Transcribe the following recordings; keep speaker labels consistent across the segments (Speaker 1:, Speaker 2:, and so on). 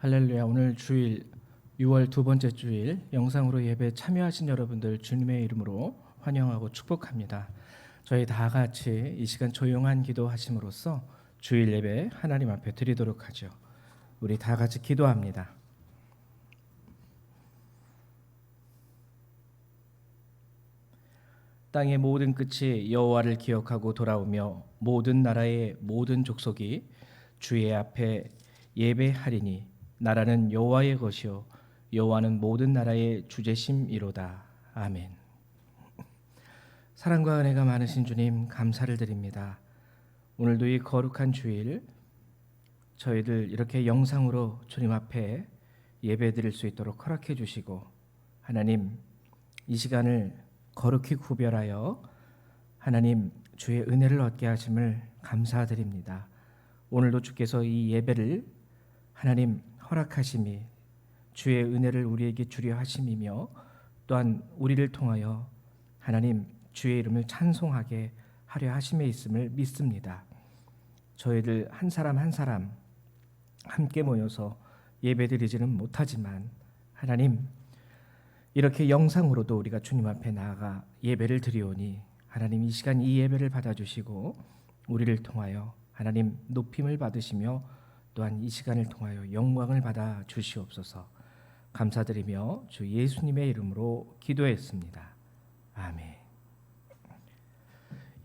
Speaker 1: 할렐루야. 오늘 주일 6월 두 번째 주일 영상으로 예배 참여하신 여러분들 주님의 이름으로 환영하고 축복합니다. 저희 다 같이 이 시간 조용한 기도하심으로써 주일 예배 하나님 앞에 드리도록 하죠. 우리 다 같이 기도합니다. 땅의 모든 끝이 여호와를 기억하고 돌아오며 모든 나라의 모든 족속이 주의 앞에 예배하리니 나라는 여호와의 것이요 여호와는 모든 나라의 주제심이로다. 아멘. 사랑과 은혜가 많으신 주님 감사를 드립니다. 오늘도 이 거룩한 주일 저희들 이렇게 영상으로 주님 앞에 예배드릴 수 있도록 허락해 주시고 하나님 이 시간을 거룩히 구별하여 하나님 주의 은혜를 얻게 하심을 감사드립니다. 오늘도 주께서 이 예배를 하나님 허락하심이 주의 은혜를 우리에게 주려 하심이며 또한 우리를 통하여 하나님 주의 이름을 찬송하게 하려 하심에 있음을 믿습니다. 저희들 한 사람 한 사람 함께 모여서 예배드리지는 못하지만 하나님 이렇게 영상으로도 우리가 주님 앞에 나아가 예배를 드리오니 하나님 이 시간 이 예배를 받아주시고 우리를 통하여 하나님 높임을 받으시며 또한 이 시간을 통하여 영광을 받아 주시옵소서. 감사드리며 주 예수님의 이름으로 기도했습니다. 아멘.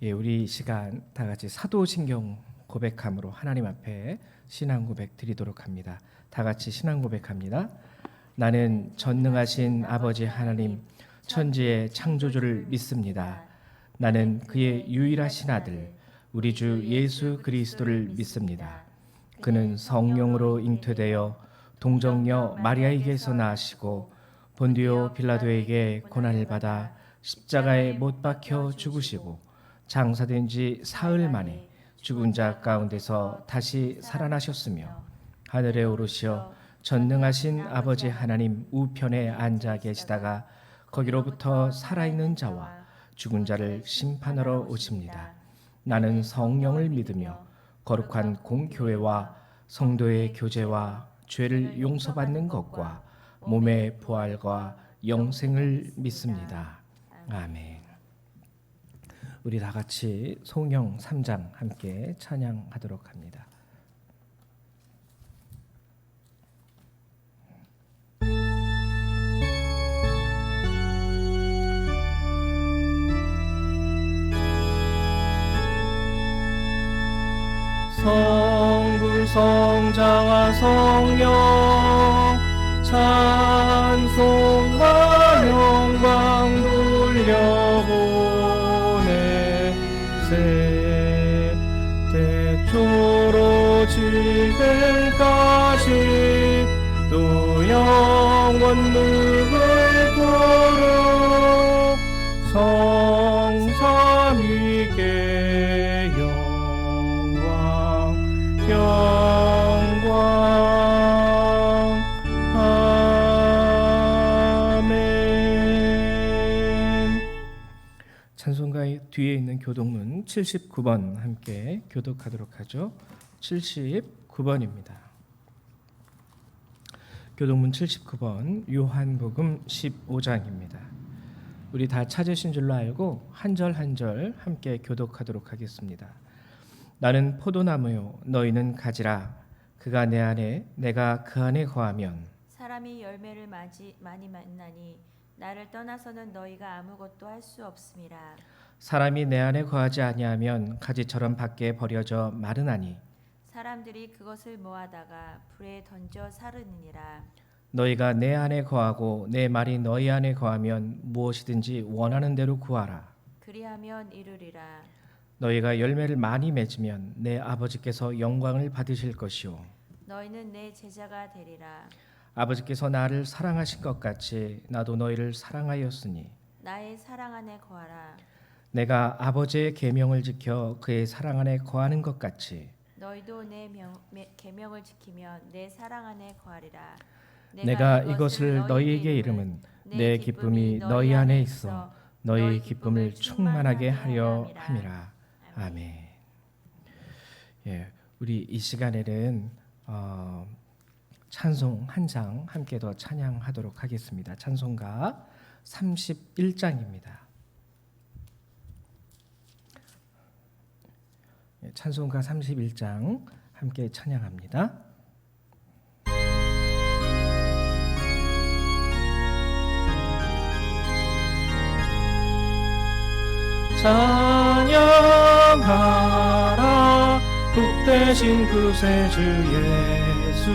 Speaker 1: 예, 우리 이 시간 다 같이 사도신경 고백함으로 하나님 앞에 신앙 고백 드리도록 합니다. 다 같이 신앙 고백합니다. 나는 전능하신 아버지 하나님 천지의 창조주를 믿습니다. 나는 그의 유일하신 아들 우리 주 예수 그리스도를 믿습니다. 그는 성령으로 잉태되어 동정녀 마리아에게서 나시고 본디오 빌라도에게 고난을 받아 십자가에 못 박혀 죽으시고 장사된 지 사흘 만에 죽은 자 가운데서 다시 살아나셨으며 하늘에 오르시어 전능하신 아버지 하나님 우편에 앉아 계시다가 거기로부터 살아있는 자와 죽은 자를 심판하러 오십니다. 나는 성령을 믿으며 거룩한 공교회와 성도의 교제와 죄를 용서받는 것과 몸의 부활과 영생을 믿습니다. 아멘. 우리 다 같이 송영 3장 함께 찬양하도록 합니다. 성부 성자와 성령 찬송과 영광 돌려보내 세대초로 지금까지 또 영원 무궁토록 성삼위께 영광 아멘. 찬송가 뒤에 있는 교독문 79번 함께 교독하도록 하죠. 79번입니다. 교독문 79번 요한복음 15장입니다. 우리 다 찾으신 줄로 알고 한 절 한 절 함께 교독하도록 하겠습니다. 나는 포도나무요 너희는 가지라. 그가 내 안에 내가 그 안에 거하면
Speaker 2: 사람이 열매를 많이 만나니 나를 떠나서는 너희가 아무것도 할 수 없음이라.
Speaker 1: 사람이 내 안에 거하지 아니하면 가지처럼 밖에 버려져 마르나니
Speaker 2: 사람들이 그것을 모아다가 불에 던져 사르느니라.
Speaker 1: 너희가 내 안에 거하고 내 말이 너희 안에 거하면 무엇이든지 원하는 대로 구하라.
Speaker 2: 그리하면 이루리라.
Speaker 1: 너희가 열매를 많이 맺으면 내 아버지께서 영광을 받으실 것이요
Speaker 2: 너희는 내 제자가 되리라.
Speaker 1: 아버지께서 나를 사랑하신 것 같이 나도 너희를 사랑하였으니
Speaker 2: 나의 사랑 안에 거하라.
Speaker 1: 내가 아버지의 계명을 지켜 그의 사랑 안에 거하는 것 같이
Speaker 2: 너희도 내 계명을 지키면 내 사랑 안에 거하리라.
Speaker 1: 내가 이것을 너희에게 이름은 내 기쁨이 너희 안에 있어 너희 기쁨을 충만하게 하려 함이라. 아멘. 예, 우리 이 시간에는 찬송 한 장 함께 더 찬양하도록 하겠습니다. 찬송가 31장입니다. 찬송가 31장 함께 찬양합니다. 찬양하라 복되신 구세주 예수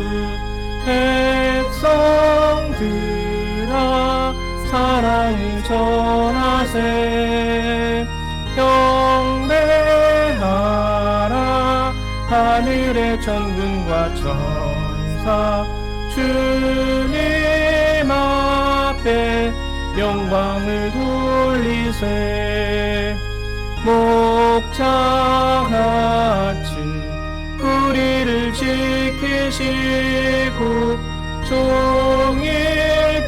Speaker 1: 백성들아 사랑을 전하세 경배하라 하늘의 천군과 천사 주님 앞에 영광을 돌리세 목자같이 우리를 지키시고 종일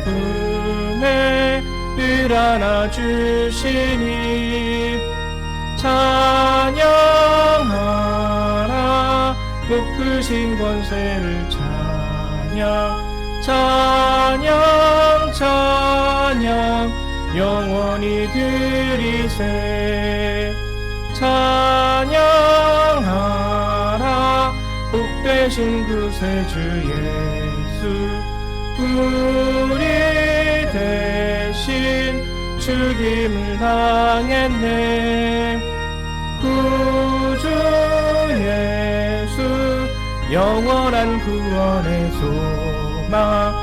Speaker 1: 품에 늘 안아주시니 찬양하라 높으신 권세를 찬양 찬양 찬양 영원히 드리세 찬양하라 복되신 구세주 예수 우리 대신 죽임을 당했네 구주 예수 영원한 구원의 소망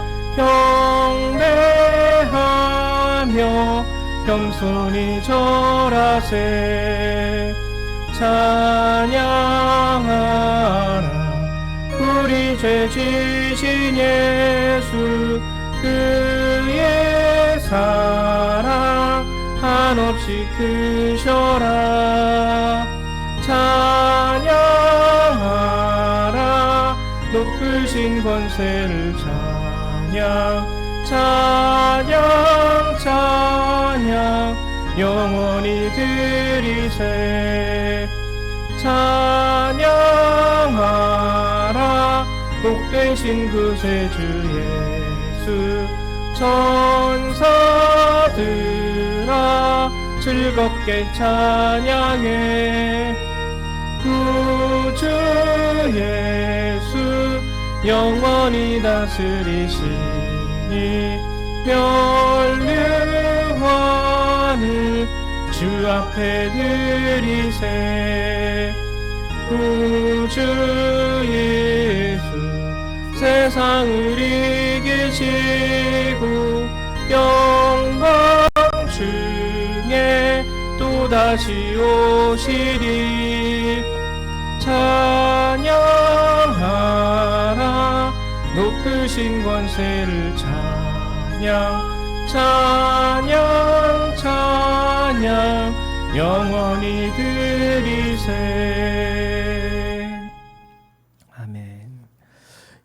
Speaker 1: 경배하며 겸손히 절하세 찬양하라 우리 죄 지신 예수 그의 사랑 한없이 크셔라 찬양하라 높으신 권세를 찬양 찬양 찬양 영원히 드리세 찬양하라 복되신 구세주 예수 천사들아 즐겁게 찬양해 구주 예수 영원히 다스리시니 멸류관을 주 앞에 드리세 구주 예수 세상을 이기시고 영광 중에 또다시 오시리 찬양하라 높으신 권세를 찬양 찬양 찬양 영원히 드리세 아멘.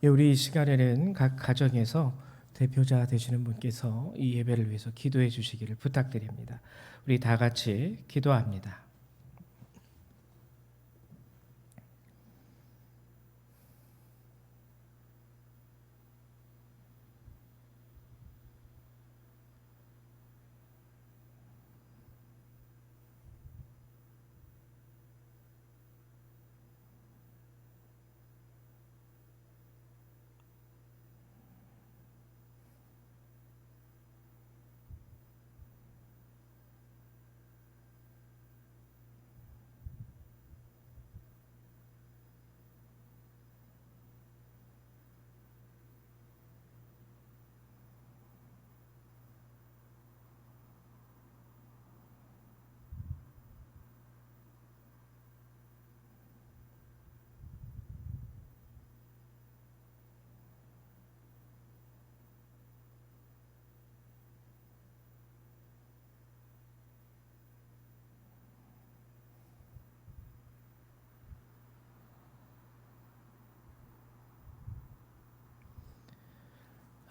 Speaker 1: 우리 이 시간에는 각 가정에서 대표자 되시는 분께서 이 예배를 위해서 기도해 주시기를 부탁드립니다. 우리 다 같이 기도합니다.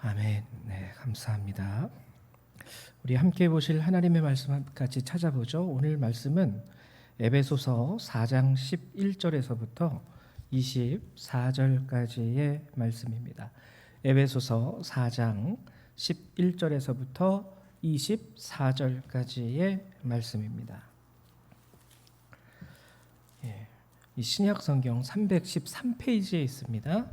Speaker 1: 아멘. 네, 감사합니다. 우리 함께 보실 하나님의 말씀 같이 찾아보죠. 오늘 말씀은 에베소서 4장 11절에서부터 24절까지의 말씀입니다. 에베소서 4장 11절에서부터 24절까지의 말씀입니다. 이 신약 성경 313페이지에 있습니다.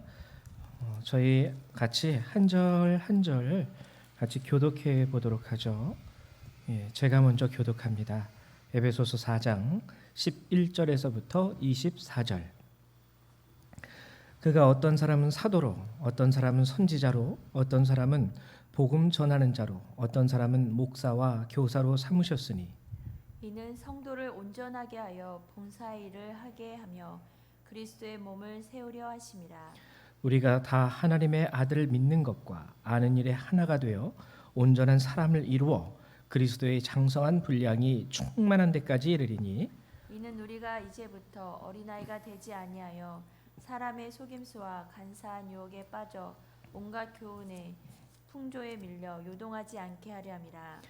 Speaker 1: 저희 같이 한 절 한 절 같이 교독해 보도록 하죠. 제가 먼저 교독합니다. 에베소서 4장 11절에서부터 24절. 그가 어떤 사람은 사도로, 어떤 사람은 선지자로, 어떤 사람은 복음 전하는 자로, 어떤 사람은 목사와 교사로 삼으셨으니
Speaker 2: 이는 성도를 온전하게 하여 봉사의 일을 하게 하며 그리스도의 몸을 세우려 하심이라.
Speaker 1: 우리가 다 하나님의 아들을 믿는 것과 아는 일에 하나가 되어 온전한 사람을 이루어 그리스도의 장성한 분량이 충만한 데까지 이르리니
Speaker 2: 이는 우리가 이제부터 어린아이가 되지 아니하여 사람의 속임수와 간사한 유혹에 빠져 온갖 교훈의 풍조에 밀려 요동하지 않게 하려 함이라.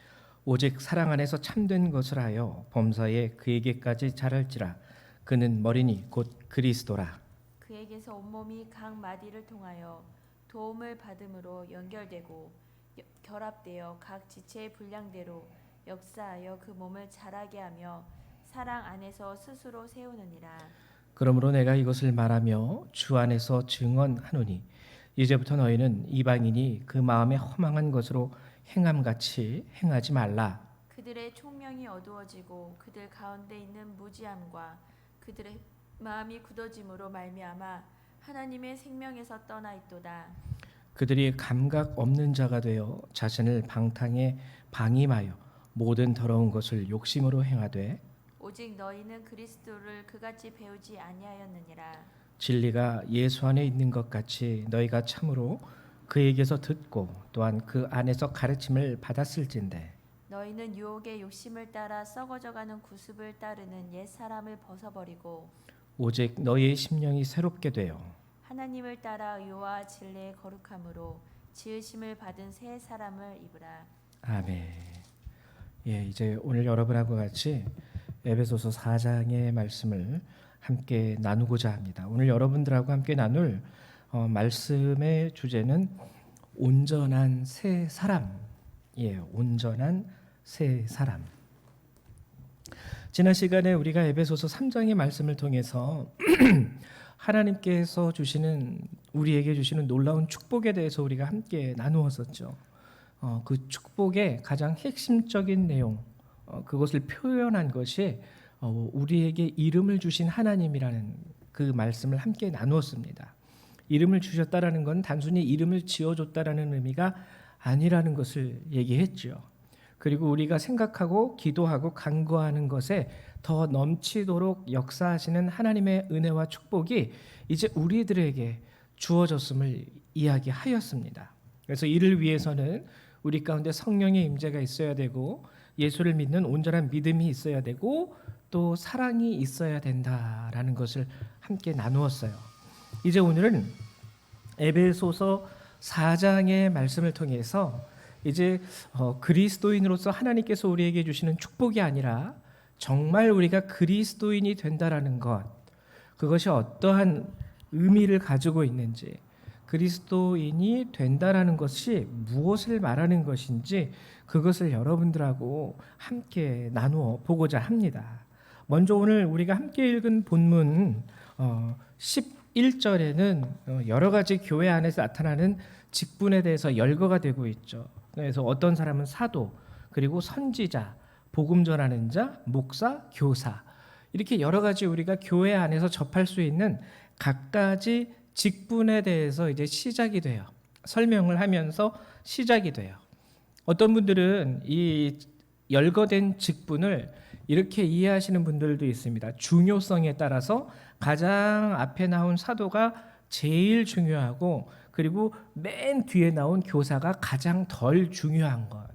Speaker 1: 오직 사랑 안에서 참된 것을 하여 범사에 그에게까지 자랄지라. 그는 머리니 곧 그리스도라.
Speaker 2: 그에게서 온몸이 각 마디를 통하여 도움을 받음으로 연결되고 결합되어 각 지체의 분량대로 역사하여 그 몸을 자라게 하며 사랑 안에서 스스로 세우느니라.
Speaker 1: 그러므로 내가 이것을 말하며 주 안에서 증언하노니 이제부터 너희는 이방인이 그 마음에 허망한 것으로 행함같이 행하지 말라.
Speaker 2: 그들의 총명이 어두워지고 그들 가운데 있는 무지함과 그들의 마음이 굳어짐으로 말미암아 하나님의 생명에서 떠나 있도다.
Speaker 1: 그들이 감각 없는 자가 되어 자신을 방탕에 방임하여 모든 더러운 것을 욕심으로 행하되
Speaker 2: 오직 너희는 그리스도를 그같이 배우지 아니하였느니라.
Speaker 1: 진리가 예수 안에 있는 것 같이 너희가 참으로 그에게서 듣고 또한 그 안에서 가르침을 받았을진데
Speaker 2: 너희는 유혹의 욕심을 따라 썩어져가는 구습을 따르는 옛 사람을 벗어버리고
Speaker 1: 오직 너희의 심령이 새롭게 되어
Speaker 2: 하나님을 따라 의와 진리의 거룩함으로 지으심을 받은 새 사람을 입으라.
Speaker 1: 아멘. 이제 오늘 여러분하고 같이 에베소서 4장의 말씀을 함께 나누고자 합니다. 오늘 여러분들하고 함께 나눌 말씀의 주제는 온전한 새 사람이에요. 온전한 새 사람. 지난 시간에 우리가 에베소서 3장의 말씀을 통해서 하나님께서 주시는 우리에게 주시는 놀라운 축복에 대해서 우리가 함께 나누었었죠. 그 축복의 가장 핵심적인 내용, 그것을 표현한 것이 우리에게 이름을 주신 하나님이라는 그 말씀을 함께 나누었습니다. 이름을 주셨다라는 건 단순히 이름을 지어줬다라는 의미가 아니라는 것을 얘기했죠. 그리고 우리가 생각하고 기도하고 간구하는 것에 더 넘치도록 역사하시는 하나님의 은혜와 축복이 이제 우리들에게 주어졌음을 이야기하였습니다. 그래서 이를 위해서는 우리 가운데 성령의 임재가 있어야 되고 예수를 믿는 온전한 믿음이 있어야 되고 또 사랑이 있어야 된다라는 것을 함께 나누었어요. 이제 오늘은 에베소서 4장의 말씀을 통해서 이제 그리스도인으로서 하나님께서 우리에게 주시는 축복이 아니라 정말 우리가 그리스도인이 된다라는 것, 그것이 어떠한 의미를 가지고 있는지, 그리스도인이 된다라는 것이 무엇을 말하는 것인지 그것을 여러분들하고 함께 나누어 보고자 합니다. 먼저 오늘 우리가 함께 읽은 본문 11절에는 여러 가지 교회 안에서 나타나는 직분에 대해서 열거가 되고 있죠. 그래서 어떤 사람은 사도, 그리고 선지자, 복음 전하는 자, 목사, 교사, 이렇게 여러 가지 우리가 교회 안에서 접할 수 있는 각가지 직분에 대해서 이제 시작이 돼요. 설명을 하면서 시작이 돼요. 어떤 분들은 이 열거된 직분을 이렇게 이해하시는 분들도 있습니다. 중요성에 따라서 가장 앞에 나온 사도가 제일 중요하고 그리고 맨 뒤에 나온 교사가 가장 덜 중요한 것.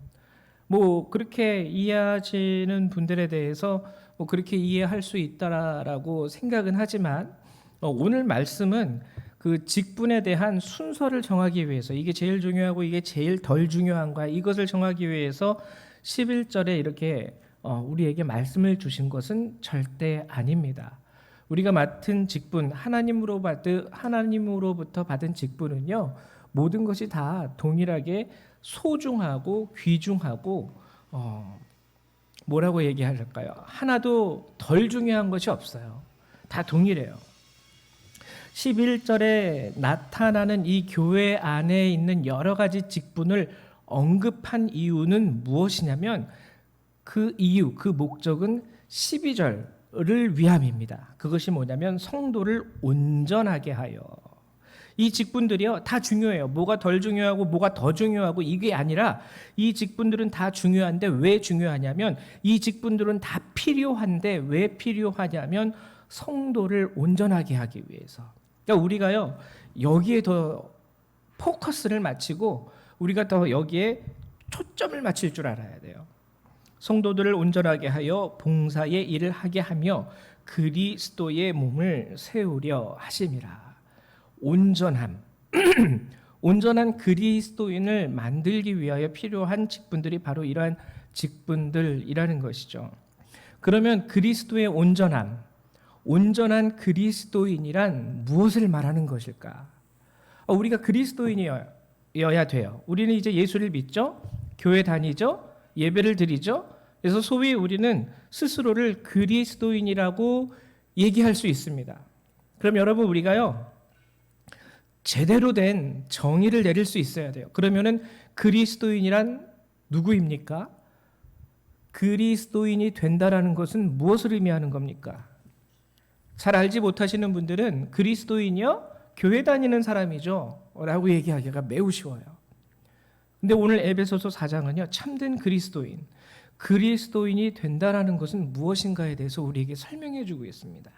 Speaker 1: 뭐 그렇게 이해하시는 분들에 대해서 뭐 그렇게 이해할 수 있다라고 생각은 하지만 오늘 말씀은 그 직분에 대한 순서를 정하기 위해서 이게 제일 중요하고 이게 제일 덜 중요한가 이것을 정하기 위해서 11절에 이렇게 우리에게 말씀을 주신 것은 절대 아닙니다. 우리가 맡은 직분, 하나님으로부터 받은 직분은요, 모든 것이 다 동일하게 소중하고 귀중하고 뭐라고 얘기할까요? 하나도 덜 중요한 것이 없어요. 다 동일해요. 11절에 나타나는 이 교회 안에 있는 여러 가지 직분을 언급한 이유는 무엇이냐면 그 이유, 그 목적은 12절을 위함입니다. 그것이 뭐냐면 성도를 온전하게 하여. 이 직분들이요 다 중요해요. 뭐가 덜 중요하고 뭐가 더 중요하고 이게 아니라 이 직분들은 다 중요한데 왜 중요하냐면 이 직분들은 다 필요한데 왜 필요하냐면 성도를 온전하게 하기 위해서. 그러니까 우리가요 여기에 더 포커스를 맞추고 우리가 더 여기에 초점을 맞출 줄 알아야 돼요. 성도들을 온전하게 하여 봉사의 일을 하게 하며 그리스도의 몸을 세우려 하심이라. 온전함, 온전한 그리스도인을 만들기 위하여 필요한 직분들이 바로 이러한 직분들이라는 것이죠. 그러면 그리스도의 온전함, 온전한 그리스도인이란 무엇을 말하는 것일까? 우리가 그리스도인이어야 돼요. 우리는 이제 예수를 믿죠? 교회 다니죠? 예배를 드리죠? 그래서 소위 우리는 스스로를 그리스도인이라고 얘기할 수 있습니다. 그럼 여러분 우리가요 제대로 된 정의를 내릴 수 있어야 돼요. 그러면은 그리스도인이란 누구입니까? 그리스도인이 된다라는 것은 무엇을 의미하는 겁니까? 잘 알지 못하시는 분들은 그리스도인이요? 교회 다니는 사람이죠 라고 얘기하기가 매우 쉬워요. 근데 오늘 에베소서 4장은요 참된 그리스도인이 된다라는 것은 무엇인가에 대해서 우리에게 설명해 주고 있습니다.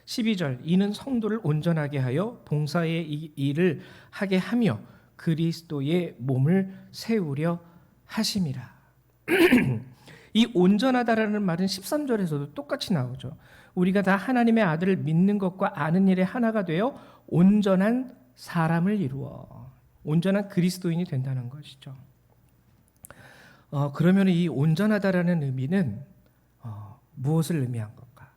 Speaker 1: 12절 이는 성도를 온전하게 하여 봉사의 일을 하게 하며 그리스도의 몸을 세우려 하심이라. 이 온전하다라는 말은 13절에서도 똑같이 나오죠. 우리가 다 하나님의 아들을 믿는 것과 아는 일에 하나가 되어 온전한 사람을 이루어 온전한 그리스도인이 된다는 것이죠. 그러면 이 온전하다라는 의미는 무엇을 의미한 걸까?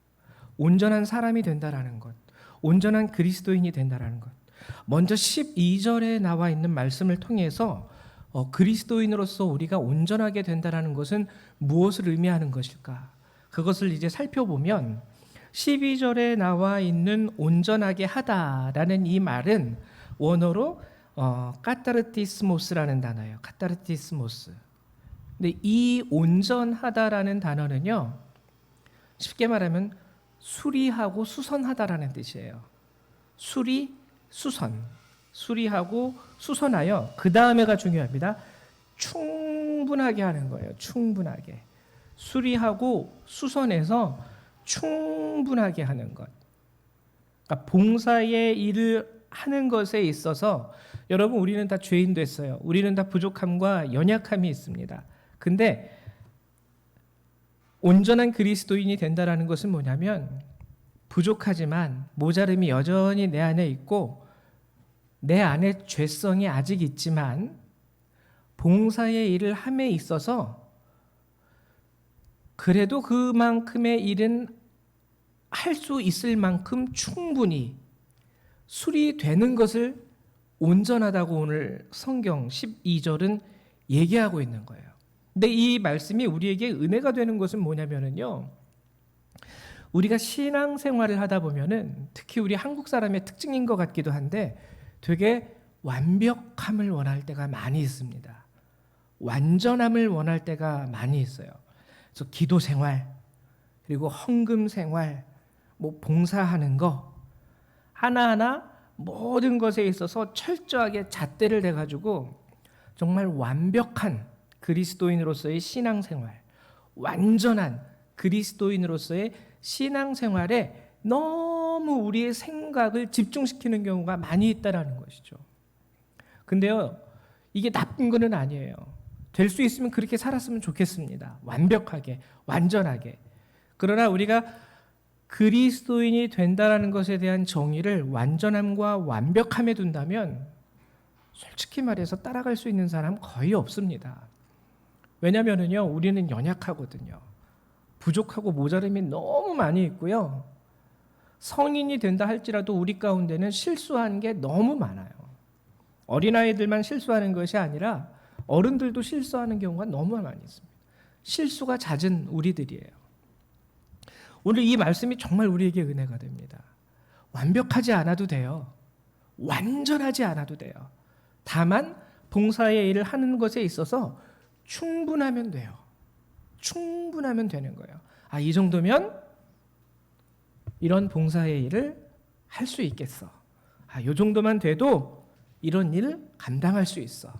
Speaker 1: 온전한 사람이 된다라는 것, 온전한 그리스도인이 된다라는 것. 먼저 12절에 나와 있는 말씀을 통해서 그리스도인으로서 우리가 온전하게 된다라는 것은 무엇을 의미하는 것일까? 그것을 이제 살펴보면 12절에 나와 있는 온전하게 하다라는 이 말은 원어로 카타르티스모스라는 단어예요. 카타르티스모스. 근데 이 온전하다라는 단어는요, 쉽게 말하면 수리하고 수선하다라는 뜻이에요. 수리하고 수선하여 그 다음에가 중요합니다. 충분하게 하는 거예요. 충분하게. 수리하고 수선해서 충분하게 하는 것. 그러니까 봉사의 일을 하는 것에 있어서 여러분 우리는 다 죄인 됐어요. 우리는 다 부족함과 연약함이 있습니다. 근데 온전한 그리스도인이 된다라는 것은 뭐냐면 부족하지만 모자름이 여전히 내 안에 있고 내 안에 죄성이 아직 있지만 봉사의 일을 함에 있어서 그래도 그만큼의 일은 할 수 있을 만큼 충분히 수리되는 것을 온전하다고 오늘 성경 12절은 얘기하고 있는 거예요. 근데 이 말씀이 우리에게 은혜가 되는 것은 뭐냐면요, 우리가 신앙생활을 하다 보면은 특히 우리 한국 사람의 특징인 것 같기도 한데 되게 완벽함을 원할 때가 많이 있습니다. 완전함을 원할 때가 많이 있어요. 그래서 기도 생활, 그리고 헌금 생활, 뭐 봉사하는 거 하나하나 모든 것에 있어서 철저하게 잣대를 대가지고 정말 완벽한 그리스도인으로서의 신앙생활, 완전한 그리스도인으로서의 신앙생활에 너무 우리의 생각을 집중시키는 경우가 많이 있다라는 것이죠. 근데요, 이게 나쁜 거는 아니에요. 될 수 있으면 그렇게 살았으면 좋겠습니다. 완벽하게, 완전하게. 그러나 우리가 그리스도인이 된다라는 것에 대한 정의를 완전함과 완벽함에 둔다면 솔직히 말해서 따라갈 수 있는 사람 거의 없습니다. 왜냐면은요, 우리는 연약하거든요. 부족하고 모자름이 너무 많이 있고요. 성인이 된다 할지라도 우리 가운데는 실수한 게 너무 많아요. 어린아이들만 실수하는 것이 아니라 어른들도 실수하는 경우가 너무 많이 있습니다. 실수가 잦은 우리들이에요. 오늘 이 말씀이 정말 우리에게 은혜가 됩니다. 완벽하지 않아도 돼요. 완전하지 않아도 돼요. 다만 봉사의 일을 하는 것에 있어서 충분하면 돼요. 충분하면 되는 거예요. 이 정도면 이런 봉사의 일을 할 수 있겠어. 이 정도만 돼도 이런 일을 감당할 수 있어.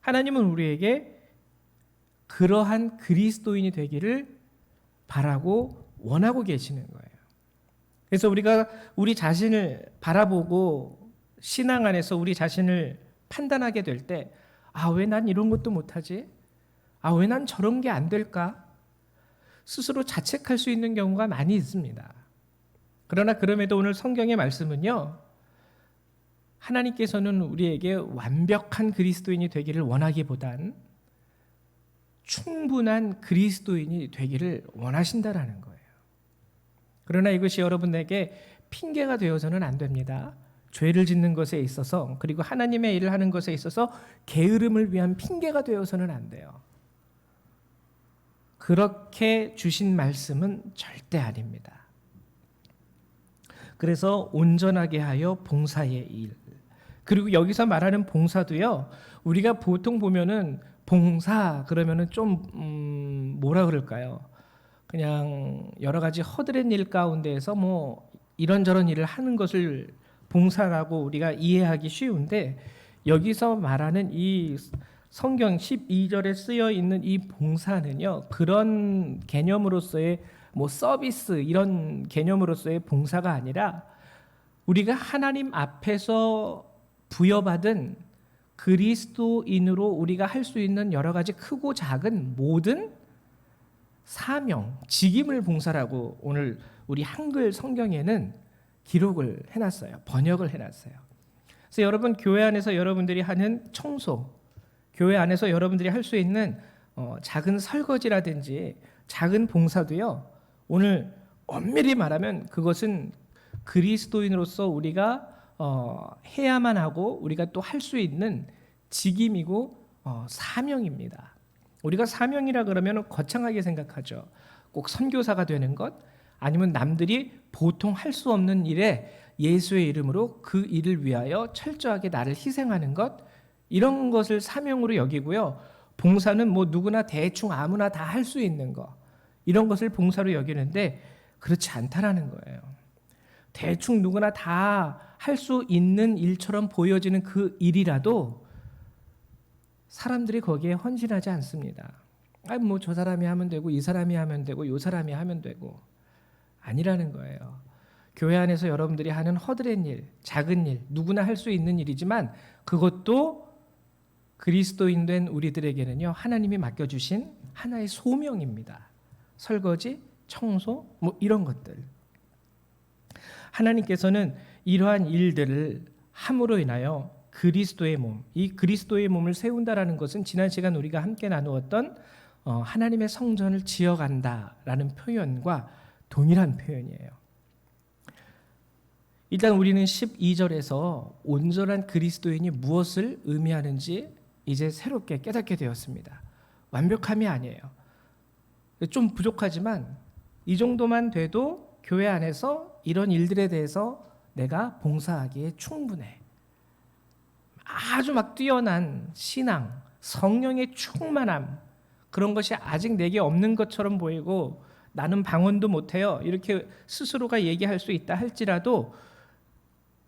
Speaker 1: 하나님은 우리에게 그러한 그리스도인이 되기를 바라고 원하고 계시는 거예요. 그래서 우리가 우리 자신을 바라보고 신앙 안에서 우리 자신을 판단하게 될 때, 왜 난 이런 것도 못하지? 왜 난 저런 게 안 될까? 스스로 자책할 수 있는 경우가 많이 있습니다. 그러나 그럼에도 오늘 성경의 말씀은요, 하나님께서는 우리에게 완벽한 그리스도인이 되기를 원하기보단 충분한 그리스도인이 되기를 원하신다라는 거예요. 그러나 이것이 여러분에게 핑계가 되어서는 안 됩니다. 죄를 짓는 것에 있어서, 그리고 하나님의 일을 하는 것에 있어서 게으름을 위한 핑계가 되어서는 안 돼요. 그렇게 주신 말씀은 절대 아닙니다. 그래서 온전하게 하여 봉사의 일, 그리고 여기서 말하는 봉사도요, 우리가 보통 보면은 봉사 그러면은 좀 뭐라 그럴까요? 그냥 여러 가지 허드렛 일 가운데에서 뭐 이런저런 일을 하는 것을 봉사라고 우리가 이해하기 쉬운데, 여기서 말하는 이 성경 12절에 쓰여 있는 이 봉사는요, 그런 개념으로서의 뭐 서비스 이런 개념으로서의 봉사가 아니라 우리가 하나님 앞에서 부여받은 그리스도인으로 우리가 할 수 있는 여러 가지 크고 작은 모든 사명, 직임을 봉사라고 오늘 우리 한글 성경에는 기록을 해놨어요. 번역을 해놨어요. 그래서 여러분 교회 안에서 여러분들이 하는 청소, 교회 안에서 여러분들이 할 수 있는 작은 설거지라든지 작은 봉사도요, 오늘 엄밀히 말하면 그것은 그리스도인으로서 우리가 해야만 하고 우리가 또 할 수 있는 직임이고 사명입니다. 우리가 사명이라 그러면 거창하게 생각하죠. 꼭 선교사가 되는 것, 아니면 남들이 보통 할 수 없는 일에 예수의 이름으로 그 일을 위하여 철저하게 나를 희생하는 것, 이런 것을 사명으로 여기고요. 봉사는 뭐 누구나 대충 아무나 다 할 수 있는 것, 이런 것을 봉사로 여기는데 그렇지 않다라는 거예요. 대충 누구나 다 할 수 있는 일처럼 보여지는 그 일이라도 사람들이 거기에 헌신하지 않습니다. 뭐 저 사람이 하면 되고 이 사람이 하면 되고 요 사람이 하면 되고, 아니라는 거예요. 교회 안에서 여러분들이 하는 허드렛 일, 작은 일, 누구나 할 수 있는 일이지만 그것도 그리스도인 된 우리들에게는요, 하나님이 맡겨주신 하나의 소명입니다. 설거지, 청소, 뭐 이런 것들. 하나님께서는 이러한 일들을 함으로 인하여 그리스도의 몸, 이 그리스도의 몸을 세운다라는 것은 지난 시간 우리가 함께 나누었던 하나님의 성전을 지어간다라는 표현과 동일한 표현이에요. 일단 우리는 12절에서 온전한 그리스도인이 무엇을 의미하는지 이제 새롭게 깨닫게 되었습니다. 완벽함이 아니에요. 좀 부족하지만 이 정도만 돼도 교회 안에서 이런 일들에 대해서 내가 봉사하기에 충분해. 아주 막 뛰어난 신앙, 성령의 충만함, 그런 것이 아직 내게 없는 것처럼 보이고 나는 방언도 못해요, 이렇게 스스로가 얘기할 수 있다 할지라도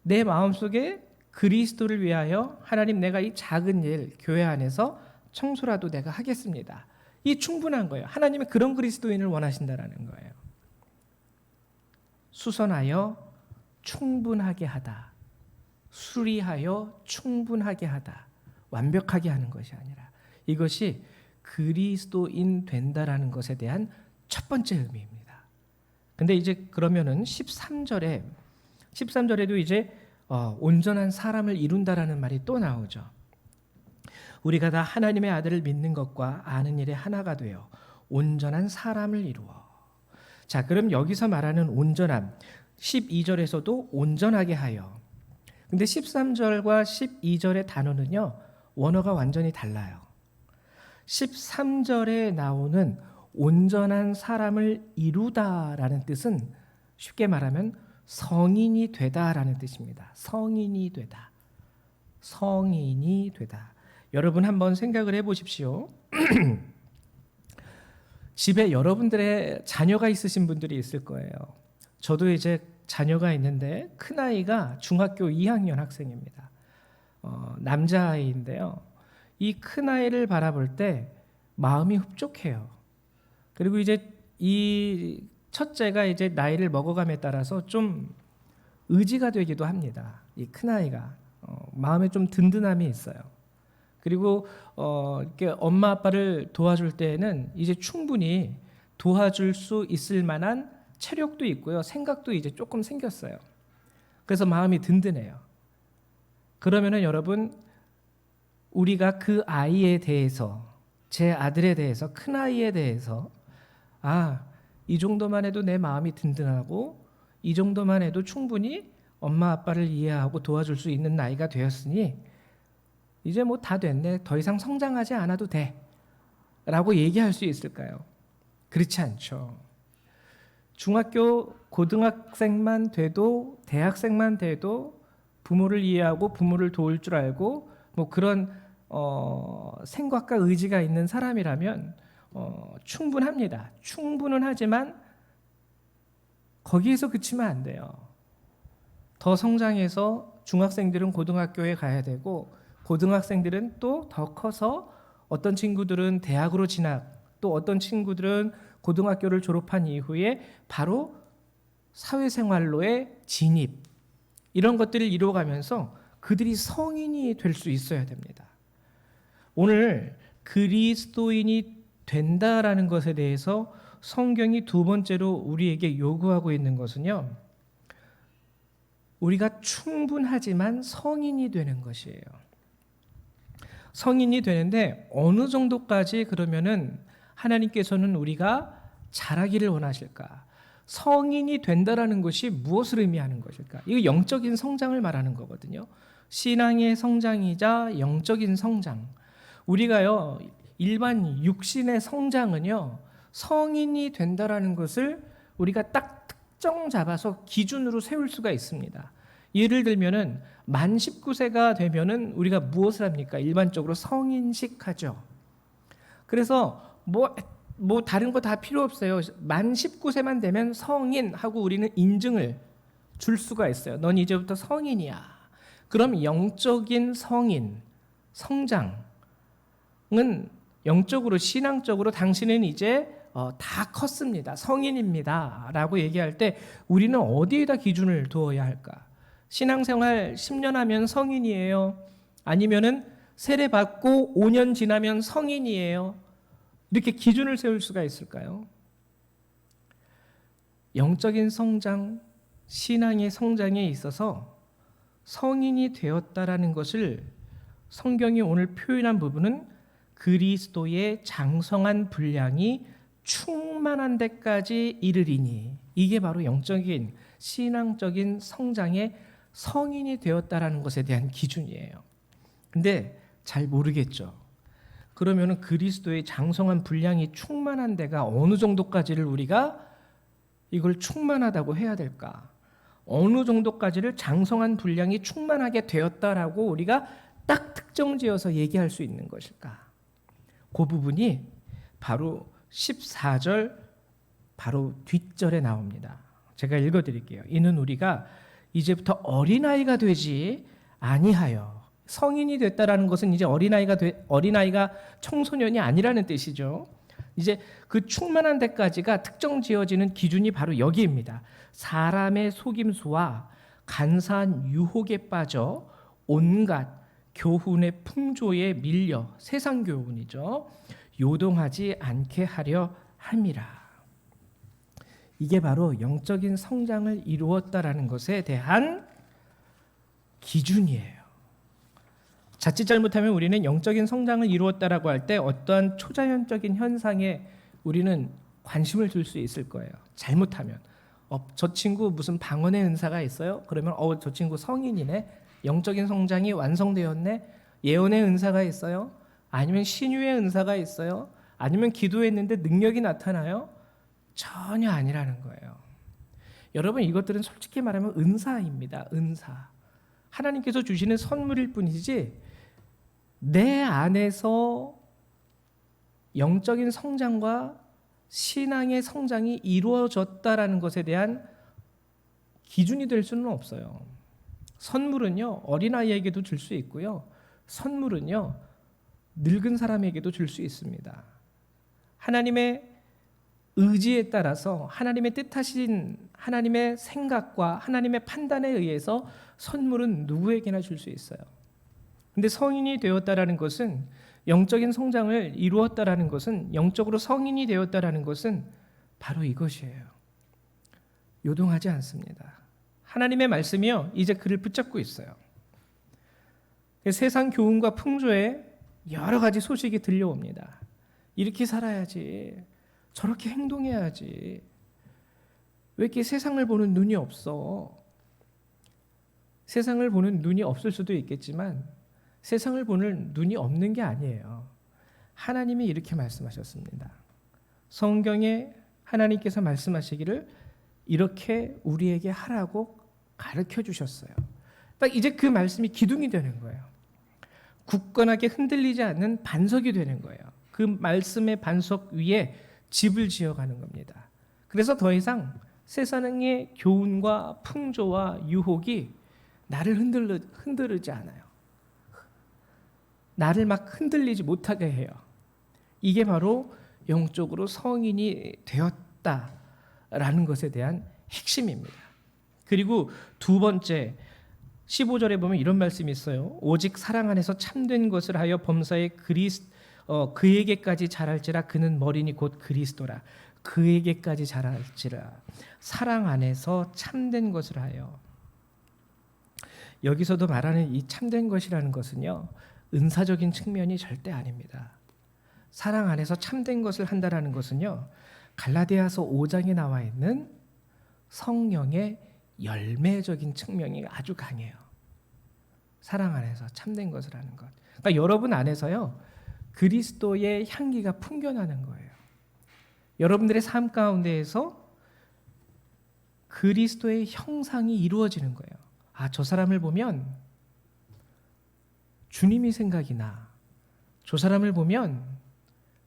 Speaker 1: 내 마음속에 그리스도를 위하여 하나님, 내가 이 작은 일 교회 안에서 청소라도 내가 하겠습니다, 이 충분한 거예요. 하나님은 그런 그리스도인을 원하신다라는 거예요. 수선하여 충분하게 하다, 수리하여 충분하게 하다, 완벽하게 하는 것이 아니라 이것이 그리스도인 된다라는 것에 대한 첫 번째 의미입니다. 근데 이제 그러면은 13절에도 이제 온전한 사람을 이룬다라는 말이 또 나오죠. 우리가 다 하나님의 아들을 믿는 것과 아는 일에 하나가 되어 온전한 사람을 이루어. 자, 그럼 여기서 말하는 온전함, 12절에서도 온전하게 하여. 근데 13절과 12절의 단어는요, 원어가 완전히 달라요. 13절에 나오는 온전한 사람을 이루다라는 뜻은 쉽게 말하면 성인이 되다라는 뜻입니다. 성인이 되다. 성인이 되다. 여러분 한번 생각을 해보십시오. 집에 여러분들의 자녀가 있으신 분들이 있을 거예요. 저도 이제 자녀가 있는데 큰아이가 중학교 2학년 학생입니다. 남자아이인데요. 이 큰아이를 바라볼 때 마음이 흡족해요. 그리고 이제 이 첫째가 이제 나이를 먹어감에 따라서 좀 의지가 되기도 합니다. 이 큰아이가 마음에 좀 든든함이 있어요. 그리고 이렇게 엄마 아빠를 도와줄 때에는 이제 충분히 도와줄 수 있을 만한 체력도 있고요. 생각도 이제 조금 생겼어요. 그래서 마음이 든든해요. 그러면은 여러분, 우리가 그 아이에 대해서, 제 아들에 대해서, 큰 아이에 대해서 이 정도만 해도 내 마음이 든든하고 이 정도만 해도 충분히 엄마 아빠를 이해하고 도와줄 수 있는 나이가 되었으니 이제 뭐 다 됐네, 더 이상 성장하지 않아도 돼 라고 얘기할 수 있을까요? 그렇지 않죠. 중학교 고등학생만 돼도, 대학생만 돼도 부모를 이해하고 부모를 도울 줄 알고 뭐 그런 생각과 의지가 있는 사람이라면 충분합니다. 충분은 하지만 거기에서 그치면 안 돼요. 더 성장해서 중학생들은 고등학교에 가야 되고, 고등학생들은 또 더 커서 어떤 친구들은 대학으로 진학, 또 어떤 친구들은 고등학교를 졸업한 이후에 바로 사회생활로의 진입, 이런 것들을 이루어가면서 그들이 성인이 될 수 있어야 됩니다. 오늘 그리스도인이 된다라는 것에 대해서 성경이 두 번째로 우리에게 요구하고 있는 것은요, 우리가 충분하지만 성인이 되는 것이에요. 성인이 되는데 어느 정도까지 그러면은 하나님께서는 우리가 자라기를 원하실까? 성인이 된다라는 것이 무엇을 의미하는 것일까? 이거 영적인 성장을 말하는 거거든요. 신앙의 성장이자 영적인 성장. 우리가요, 일반 육신의 성장은요, 성인이 된다라는 것을 우리가 딱 특정 잡아서 기준으로 세울 수가 있습니다. 예를 들면은 만 19세가 되면은 우리가 무엇을 합니까? 일반적으로 성인식 하죠. 그래서 뭐 다른 거 다 필요 없어요. 만 19세만 되면 성인하고 우리는 인증을 줄 수가 있어요. 넌 이제부터 성인이야. 그럼 영적인 성인, 성장은 영적으로, 신앙적으로 당신은 이제 다 컸습니다. 성인입니다. 라고 얘기할 때 우리는 어디에다 기준을 두어야 할까? 신앙생활 10년 하면 성인이에요? 아니면은 세례 받고 5년 지나면 성인이에요? 이렇게 기준을 세울 수가 있을까요? 영적인 성장, 신앙의 성장에 있어서 성인이 되었다라는 것을 성경이 오늘 표현한 부분은 그리스도의 장성한 분량이 충만한 데까지 이르리니, 이게 바로 영적인 신앙적인 성장의 성인이 되었다라는 것에 대한 기준이에요. 근데 잘 모르겠죠. 그러면은 그리스도의 장성한 분량이 충만한 데가 어느 정도까지를 우리가 이걸 충만하다고 해야 될까? 어느 정도까지를 장성한 분량이 충만하게 되었다라고 우리가 딱 특정지어서 얘기할 수 있는 것일까? 그 부분이 바로 14절 바로 뒷절에 나옵니다. 제가 읽어드릴게요. 이는 우리가 이제부터 어린아이가 되지 아니하여. 성인이 됐다라는 것은 이제 어린아이가 청소년이 아니라는 뜻이죠. 이제 그 충만한 데까지가 특정 지어지는 기준이 바로 여기입니다. 사람의 속임수와 간사한 유혹에 빠져 온갖 교훈의 풍조에 밀려, 세상 교훈이죠, 요동하지 않게 하려 함이라. 이게 바로 영적인 성장을 이루었다라는 것에 대한 기준이에요. 자칫 잘못하면 우리는 영적인 성장을 이루었다라고 할 때 어떠한 초자연적인 현상에 우리는 관심을 둘 수 있을 거예요. 잘못하면 저 친구 무슨 방언의 은사가 있어요? 그러면 저 친구 성인이네. 영적인 성장이 완성되었네. 예언의 은사가 있어요? 아니면 신유의 은사가 있어요? 아니면 기도했는데 능력이 나타나요? 전혀 아니라는 거예요. 여러분, 이것들은 솔직히 말하면 은사입니다. 은사. 하나님께서 주시는 선물일 뿐이지 내 안에서 영적인 성장과 신앙의 성장이 이루어졌다라는 것에 대한 기준이 될 수는 없어요. 선물은요, 어린아이에게도 줄 수 있고요. 선물은요, 늙은 사람에게도 줄 수 있습니다. 하나님의 의지에 따라서 하나님의 뜻하신 하나님의 생각과 하나님의 판단에 의해서 선물은 누구에게나 줄 수 있어요. 근데 성인이 되었다라는 것은, 영적인 성장을 이루었다라는 것은, 영적으로 성인이 되었다라는 것은 바로 이것이에요. 요동하지 않습니다. 하나님의 말씀이요, 이제 그를 붙잡고 있어요. 세상 교훈과 풍조에 여러 가지 소식이 들려옵니다. 이렇게 살아야지, 저렇게 행동해야지, 왜 이렇게 세상을 보는 눈이 없어? 세상을 보는 눈이 없을 수도 있겠지만 세상을 보는 눈이 없는 게 아니에요. 하나님이 이렇게 말씀하셨습니다. 성경에 하나님께서 말씀하시기를 이렇게 우리에게 하라고 가르쳐 주셨어요. 딱 이제 그 말씀이 기둥이 되는 거예요. 굳건하게 흔들리지 않는 반석이 되는 거예요. 그 말씀의 반석 위에 집을 지어가는 겁니다. 그래서 더 이상 세상의 교훈과 풍조와 유혹이 나를 흔들지 않아요. 나를 막 흔들리지 못하게 해요. 이게 바로 영적으로 성인이 되었다라는 것에 대한 핵심입니다. 그리고 두 번째, 15절에 보면 이런 말씀이 있어요. 오직 사랑 안에서 참된 것을 하여 범사에 그에게까지 자랄지라. 그는 머리니 곧 그리스도라. 그에게까지 자랄지라. 사랑 안에서 참된 것을 하여. 여기서도 말하는 이 참된 것이라는 것은요, 은사적인 측면이 절대 아닙니다. 사랑 안에서 참된 것을 한다라는 것은요, 갈라디아서 5장에 나와 있는 성령의 열매적인 측면이 아주 강해요. 사랑 안에서 참된 것을 하는 것. 그러니까 여러분 안에서요, 그리스도의 향기가 풍겨나는 거예요. 여러분들의 삶 가운데에서 그리스도의 형상이 이루어지는 거예요. 아, 저 사람을 보면 주님이 생각이 나. 저 사람을 보면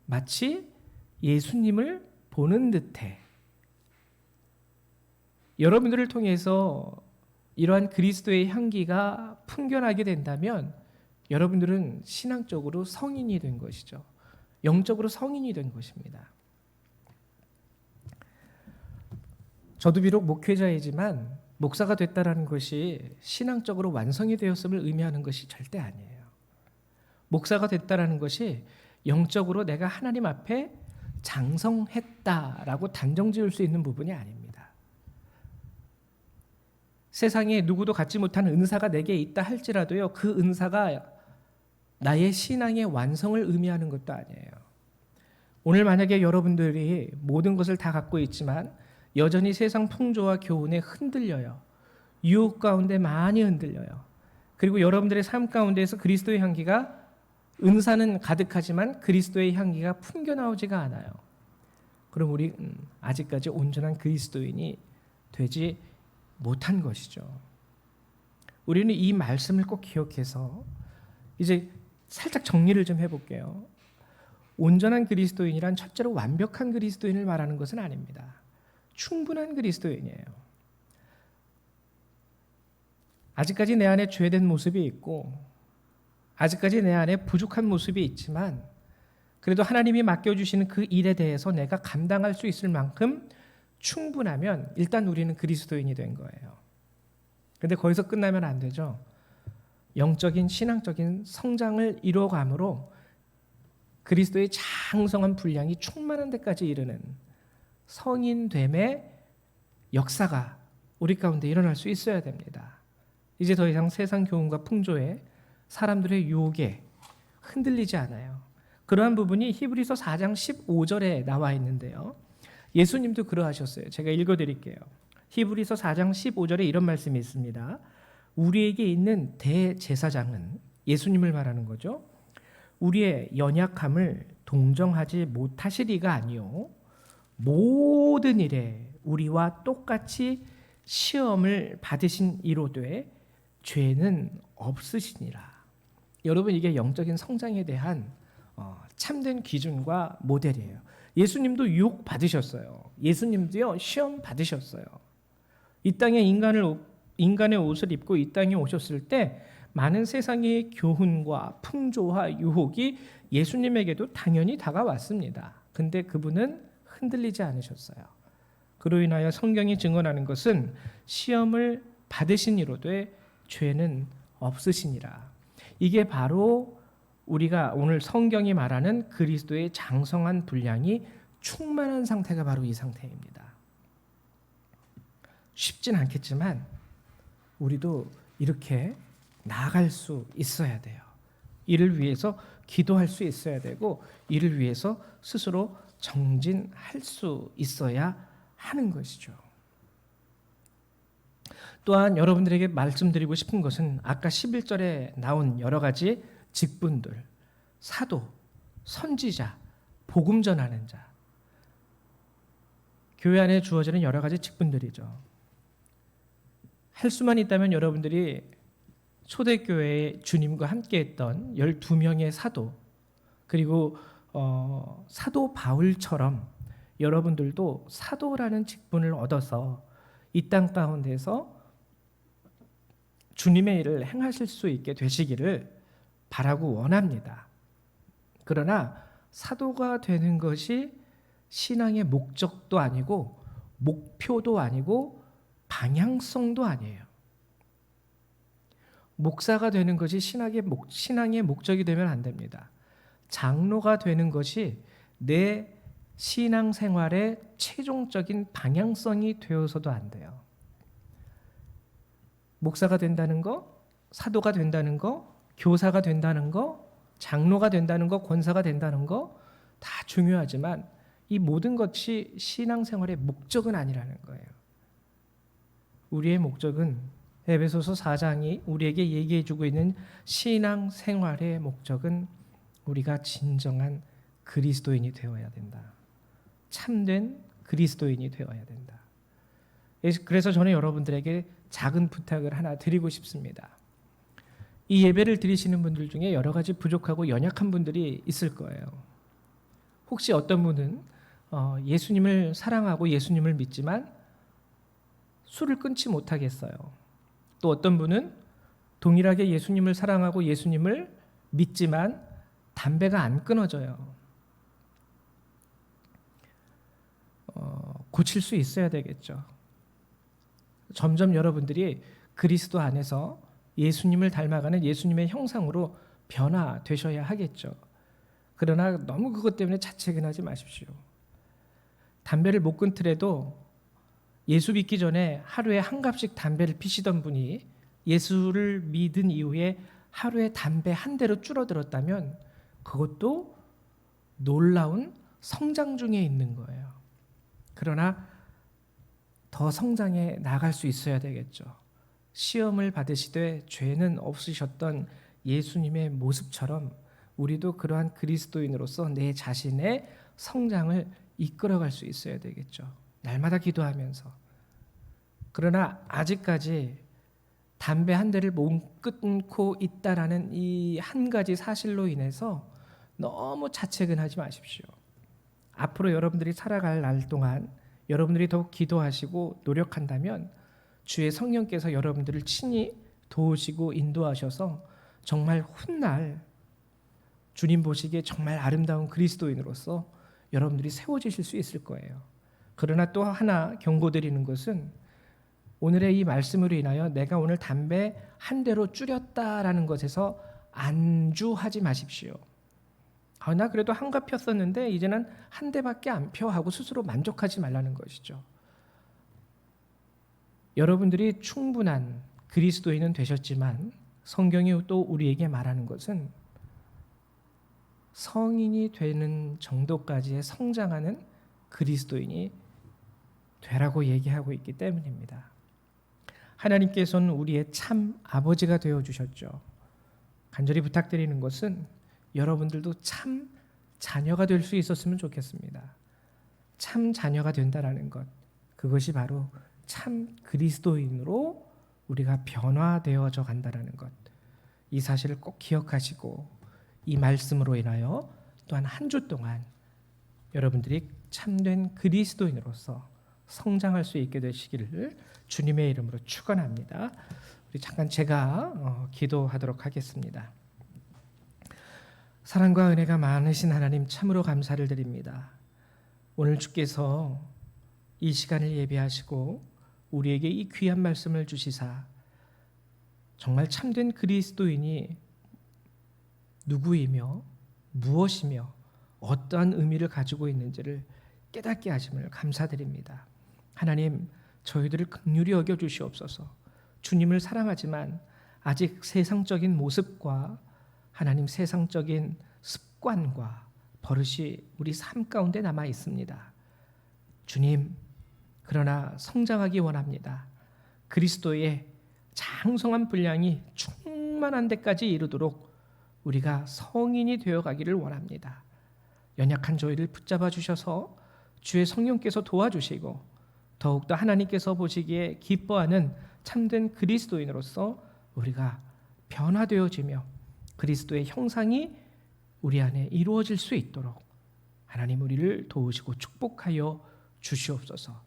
Speaker 1: 마치 예수님을 보는 듯해. 여러분들을 통해서 이러한 그리스도의 향기가 풍겨나게 된다면 여러분들은 신앙적으로 성인이 된 것이죠. 영적으로 성인이 된 것입니다. 저도 비록 목회자이지만 목사가 됐다라는 것이 신앙적으로 완성이 되었음을 의미하는 것이 절대 아니에요. 목사가 됐다라는 것이 영적으로 내가 하나님 앞에 장성했다라고 단정 지을 수 있는 부분이 아닙니다. 세상에 누구도 갖지 못한 은사가 내게 있다 할지라도요, 그 은사가 나의 신앙의 완성을 의미하는 것도 아니에요. 오늘 만약에 여러분들이 모든 것을 다 갖고 있지만 여전히 세상 풍조와 교훈에 흔들려요. 유혹 가운데 많이 흔들려요. 그리고 여러분들의 삶 가운데에서 그리스도의 향기가, 은사는 가득하지만 그리스도의 향기가 풍겨나오지가 않아요. 그럼 우리 아직까지 온전한 그리스도인이 되지 못한 것이죠. 우리는 이 말씀을 꼭 기억해서 이제 살짝 정리를 좀 해볼게요. 온전한 그리스도인이란 첫째로 완벽한 그리스도인을 말하는 것은 아닙니다. 충분한 그리스도인이에요. 아직까지 내 안에 죄된 모습이 있고, 아직까지 내 안에 부족한 모습이 있지만, 그래도 하나님이 맡겨주시는 그 일에 대해서 내가 감당할 수 있을 만큼 충분하면 일단 우리는 그리스도인이 된 거예요. 근데 거기서 끝나면 안 되죠. 영적인 신앙적인 성장을 이루어감으로 그리스도의 장성한 분량이 충만한 데까지 이르는 성인됨의 역사가 우리 가운데 일어날 수 있어야 됩니다. 이제 더 이상 세상 교훈과 풍조에, 사람들의 유혹에 흔들리지 않아요. 그러한 부분이 히브리서 4장 15절에 나와 있는데요. 예수님도 그러하셨어요. 제가 읽어드릴게요. 히브리서 4장 15절에 이런 말씀이 있습니다. 우리에게 있는 대제사장은 예수님을 말하는 거죠. 우리의 연약함을 동정하지 못하시리가 아니요 모든 일에 우리와 똑같이 시험을 받으신 이로되 죄는 없으시니라. 여러분, 이게 영적인 성장에 대한 참된 기준과 모델이에요. 예수님도 유혹 받으셨어요. 예수님도요 시험 받으셨어요. 이 땅에 인간의 옷을 입고 이 땅에 오셨을 때 많은 세상의 교훈과 풍조와 유혹이 예수님에게도 당연히 다가왔습니다. 근데 그분은 흔들리지 않으셨어요. 그로 인하여 성경이 증언하는 것은 시험을 받으신 이로되 죄는 없으시니라. 이게 바로 우리가 오늘 성경이 말하는 그리스도의 장성한 분량이 충만한 상태가 바로 이 상태입니다. 쉽진 않겠지만 우리도 이렇게 나아갈 수 있어야 돼요. 이를 위해서 기도할 수 있어야 되고 이를 위해서 스스로 정진할 수 있어야 하는 것이죠. 또한 여러분들에게 말씀드리고 싶은 것은 아까 11절에 나온 여러 가지 직분들, 사도, 선지자, 복음 전하는 자, 교회 안에 주어지는 여러 가지 직분들이죠. 할 수만 있다면 여러분들이 초대교회에 주님과 함께했던 12명의 사도, 그리고 사도 바울처럼 여러분들도 사도라는 직분을 얻어서 이 땅 가운데서 주님의 일을 행하실 수 있게 되시기를 바라고 원합니다. 그러나 사도가 되는 것이 신앙의 목적도 아니고 목표도 아니고 방향성도 아니에요. 목사가 되는 것이 신앙의 목적이 되면 안 됩니다. 장로가 되는 것이 내 신앙생활의 최종적인 방향성이 되어서도 안 돼요. 목사가 된다는 거, 사도가 된다는 거, 교사가 된다는 거, 장로가 된다는 거, 권사가 된다는 거 다 중요하지만 이 모든 것이 신앙생활의 목적은 아니라는 거예요. 우리의 목적은 에베소서 4장이 우리에게 얘기해주고 있는 신앙생활의 목적은 우리가 진정한 그리스도인이 되어야 된다. 참된 그리스도인이 되어야 된다. 그래서 저는 여러분들에게 작은 부탁을 하나 드리고 싶습니다. 이 예배를 드리시는 분들 중에 여러 가지 부족하고 연약한 분들이 있을 거예요. 혹시 어떤 분은 예수님을 사랑하고 예수님을 믿지만 술을 끊지 못하겠어요. 또 어떤 분은 동일하게 예수님을 사랑하고 예수님을 믿지만 담배가 안 끊어져요. 고칠 수 있어야 되겠죠. 점점 여러분들이 그리스도 안에서 예수님을 닮아가는 예수님의 형상으로 변화되셔야 하겠죠. 그러나 너무 그것 때문에 자책은 하지 마십시오. 담배를 못 끊더라도 예수 믿기 전에 하루에 한 갑씩 담배를 피시던 분이 예수를 믿은 이후에 하루에 담배 한 대로 줄어들었다면 그것도 놀라운 성장 중에 있는 거예요. 그러나 더 성장해 나갈 수 있어야 되겠죠. 시험을 받으시되 죄는 없으셨던 예수님의 모습처럼 우리도 그러한 그리스도인으로서 내 자신의 성장을 이끌어갈 수 있어야 되겠죠. 날마다 기도하면서. 그러나 아직까지 담배 한 대를 못 끊고 있다라는 이 한 가지 사실로 인해서 너무 자책은 하지 마십시오. 앞으로 여러분들이 살아갈 날 동안 여러분들이 더욱 기도하시고 노력한다면 주의 성령께서 여러분들을 친히 도우시고 인도하셔서 정말 훗날 주님 보시기에 정말 아름다운 그리스도인으로서 여러분들이 세워지실 수 있을 거예요. 그러나 또 하나 경고드리는 것은 오늘의 이 말씀으로 인하여 내가 오늘 담배 한 대로 줄였다라는 것에서 안주하지 마십시오. 나 그래도 한갑 폈었는데 이제는 한 대밖에 안 펴 하고 스스로 만족하지 말라는 것이죠. 여러분들이 충분한 그리스도인은 되셨지만 성경이 또 우리에게 말하는 것은 성인이 되는 정도까지의 성장하는 그리스도인이 되라고 얘기하고 있기 때문입니다. 하나님께서는 우리의 참 아버지가 되어 주셨죠. 간절히 부탁드리는 것은 여러분들도 참 자녀가 될 수 있었으면 좋겠습니다. 참 자녀가 된다라는 것, 그것이 바로 참 그리스도인으로 우리가 변화되어져 간다라는 것, 이 사실을 꼭 기억하시고 이 말씀으로 인하여 또한 한 주 동안 여러분들이 참된 그리스도인으로서 성장할 수 있게 되시기를 주님의 이름으로 축원합니다. 우리 잠깐 제가 기도하도록 하겠습니다. 사랑과 은혜가 많으신 하나님, 참으로 감사를 드립니다. 오늘 주께서 이 시간을 예비하시고 우리에게 이 귀한 말씀을 주시사 정말 참된 그리스도인이 누구이며 무엇이며 어떠한 의미를 가지고 있는지를 깨닫게 하심을 감사드립니다. 하나님, 저희들을 긍휼히 여겨 주시옵소서. 주님을 사랑하지만 아직 세상적인 모습과 하나님 세상적인 습관과 버릇이 우리 삶 가운데 남아 있습니다. 주님, 그러나 성장하기 원합니다. 그리스도의 장성한 분량이 충만한 데까지 이르도록 우리가 성인이 되어가기를 원합니다. 연약한 저희를 붙잡아 주셔서 주의 성령께서 도와주시고 더욱더 하나님께서 보시기에 기뻐하는 참된 그리스도인으로서 우리가 변화되어지며 그리스도의 형상이 우리 안에 이루어질 수 있도록 하나님 우리를 도우시고 축복하여 주시옵소서.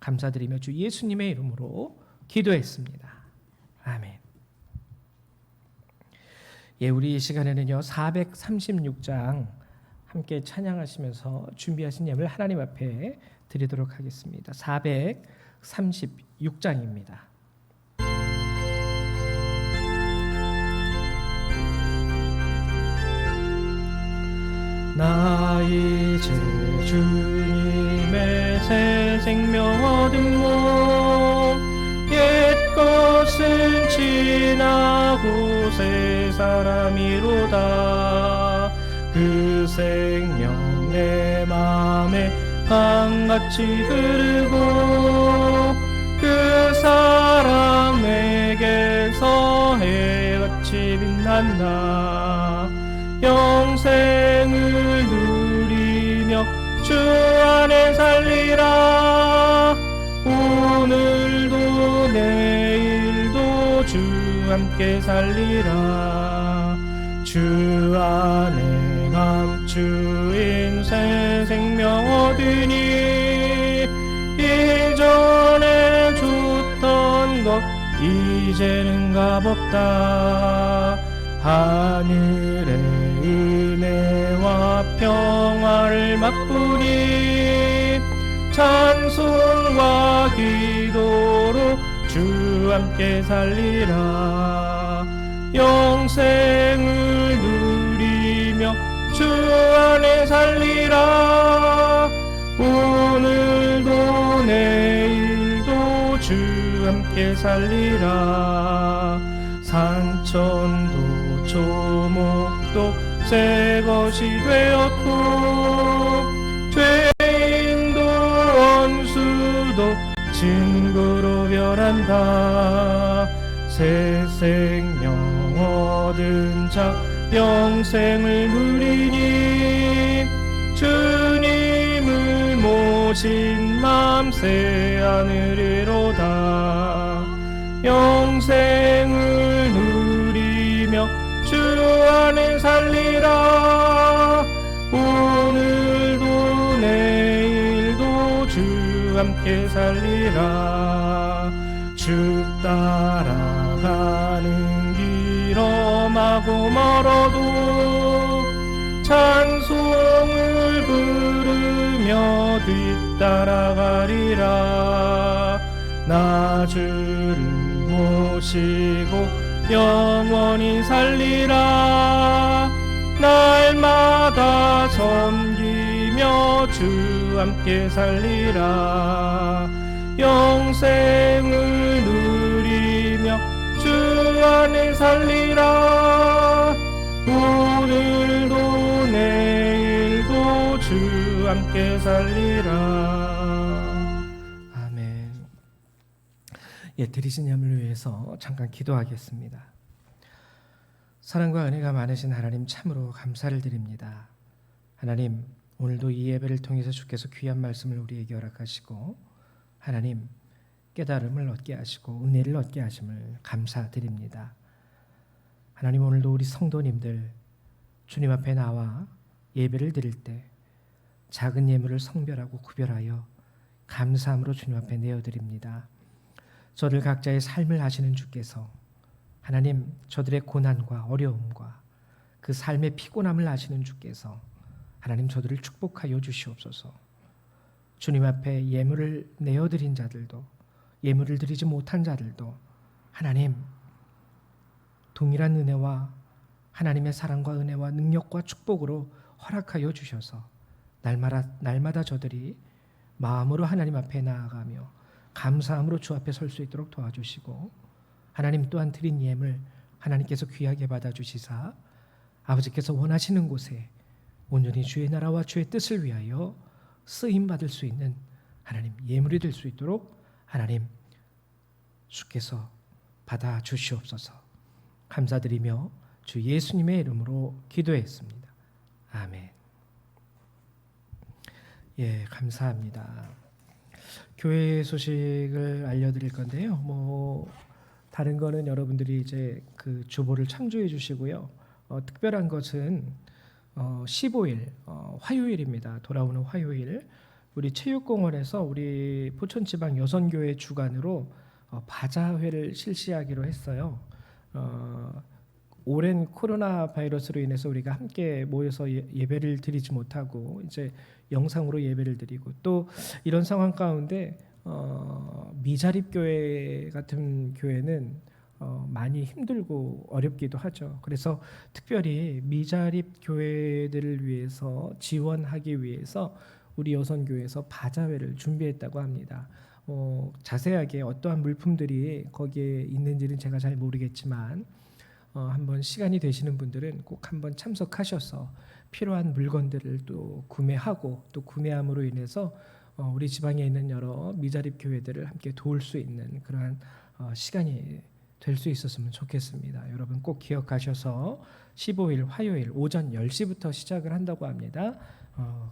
Speaker 1: 감사드리며 주 예수님의 이름으로 기도했습니다. 아멘. 예, 우리 이 시간에는요 436장 함께 찬양하시면서 준비하신 예물 하나님 앞에 드리도록 하겠습니다. 436장입니다. 나 이제 주님의 새 생명 얻은 몸, 옛 것은 지나고 새 사람이로다. 그 생명 내 맘에 강같이 흐르고 그 사람에게서 해같이 빛난다. 영생을 누리며 주 안에 살리라. 오늘도 내일도 주 함께 살리라. 주 안에 감추인 새 생명 얻으니 이전에 줬던 것 이제는 값없다. 하늘의 은혜와 평화를 맛보니 찬송과 기도로 주 함께 살리라. 영생을 누리며 주 안에 살리라. 오늘도 내일도 주 함께 살리라. 산천도 조목도 새 것이 되었고 죄인도 원수도 친구로 변한다. 새 생명 얻은 자 영생을 누리니 주님을 모신 맘 새 하늘이로다. 영생을 누리며 주 안에 살리라. 오늘도 내일도 주 함께 살리라. 주 따라가는 길 험하고 멀어도 찬송을 부르며 뒤따라가리라. 나 주를 모시고 영원히 살리라. 날마다 섬기며 주 함께 살리라. 영생을 누리며 주 안에 살리라. 오늘도 내일도 주 함께 살리라. 드리신 예물을 위해서 잠깐 기도하겠습니다. 사랑과 은혜가 많으신 하나님 참으로 감사를 드립니다. 하나님, 오늘도 이 예배를 통해서 주께서 귀한 말씀을 우리에게 허락하시고 하나님 깨달음을 얻게 하시고 은혜를 얻게 하심을 감사드립니다. 하나님, 오늘도 우리 성도님들 주님 앞에 나와 예배를 드릴 때 작은 예물을 성별하고 구별하여 감사함으로 주님 앞에 내어드립니다. 저를 각자의 삶을 아시는 주께서 하나님, 저들의 고난과 어려움과 그 삶의 피곤함을 아시는 주께서 하나님, 저들을 축복하여 주시옵소서. 주님 앞에 예물을 내어드린 자들도 예물을 드리지 못한 자들도 하나님, 동일한 은혜와 하나님의 사랑과 은혜와 능력과 축복으로 허락하여 주셔서 날마다 저들이 마음으로 하나님 앞에 나아가며 감사함으로 주 앞에 설 수 있도록 도와주시고 하나님 또한 드린 예물 하나님께서 귀하게 받아주시사 아버지께서 원하시는 곳에 온전히 주의 나라와 주의 뜻을 위하여 쓰임받을 수 있는 하나님 예물이 될 수 있도록 하나님 주께서 받아주시옵소서. 감사드리며 주 예수님의 이름으로 기도했습니다. 아멘. 감사합니다. 교회 소식을 알려드릴 건데요. 다른 거는 여러분들이 이제 그 주보를 참조해 주시고요. 특별한 것은 15일 화요일입니다. 돌아오는 화요일 우리 체육공원에서 우리 포천지방 여선교회 주관으로 바자회를 실시하기로 했어요. 오랜 코로나 바이러스로 인해서 우리가 함께 모여서 예배를 드리지 못하고 이제 영상으로 예배를 드리고 또 이런 상황 가운데 미자립 교회 같은 교회는 많이 힘들고 어렵기도 하죠. 그래서 특별히 미자립 교회들을 위해서 지원하기 위해서 우리 여선교회에서 바자회를 준비했다고 합니다. 자세하게 어떠한 물품들이 거기에 있는지는 제가 잘 모르겠지만 한번 시간이 되시는 분들은 꼭 한번 참석하셔서 필요한 물건들을 또 구매하고 또 구매함으로 인해서 우리 지방에 있는 여러 미자립 교회들을 함께 도울 수 있는 그러한 시간이 될 수 있었으면 좋겠습니다. 여러분 꼭 기억하셔서 15일 화요일 오전 10시부터 시작을 한다고 합니다.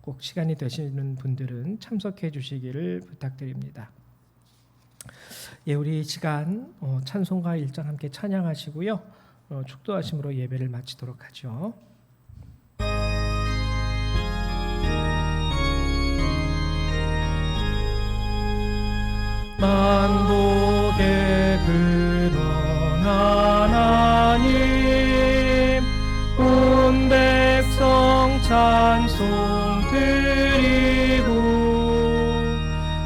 Speaker 1: 꼭 시간이 되시는 분들은 참석해 주시기를 부탁드립니다. 우리 시간 찬송가 1장 함께 찬양하시고요. 축도하심으로 예배를 마치도록 하죠. 만복의 근원 하나님 온 백성 찬송 드리고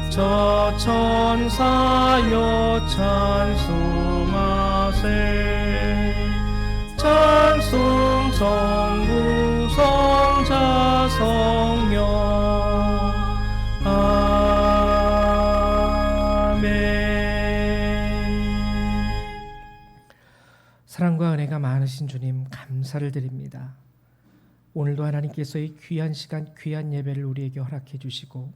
Speaker 1: 저 천사여 찬송하세 찬송 성부 성자 성령 사랑과 은혜가 많으신 주님 감사를 드립니다. 오늘도 하나님께서 이 귀한 시간 귀한 예배를 우리에게 허락해 주시고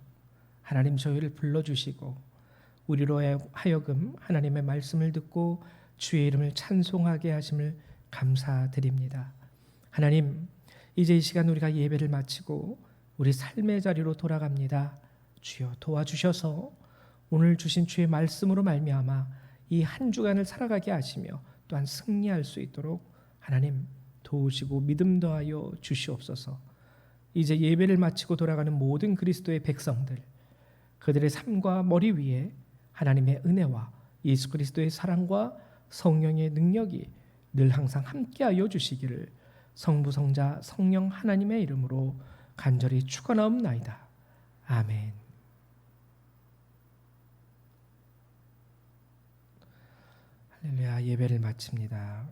Speaker 1: 하나님 저희를 불러주시고 우리로 하여금 하나님의 말씀을 듣고 주의 이름을 찬송하게 하심을 감사드립니다. 하나님 이제 이 시간 우리가 예배를 마치고 우리 삶의 자리로 돌아갑니다. 주여 도와주셔서 오늘 주신 주의 말씀으로 말미암아 이 한 주간을 살아가게 하시며 또한 승리할 수 있도록 하나님 도우시고 믿음 더하여 주시옵소서. 이제 예배를 마치고 돌아가는 모든 그리스도의 백성들 그들의 삶과 머리 위에 하나님의 은혜와 예수 그리스도의 사랑과 성령의 능력이 늘 항상 함께하여 주시기를 성부 성자 성령 하나님의 이름으로 간절히 축원하옵나이다. 아멘. 할렐루야. 예배를 마칩니다.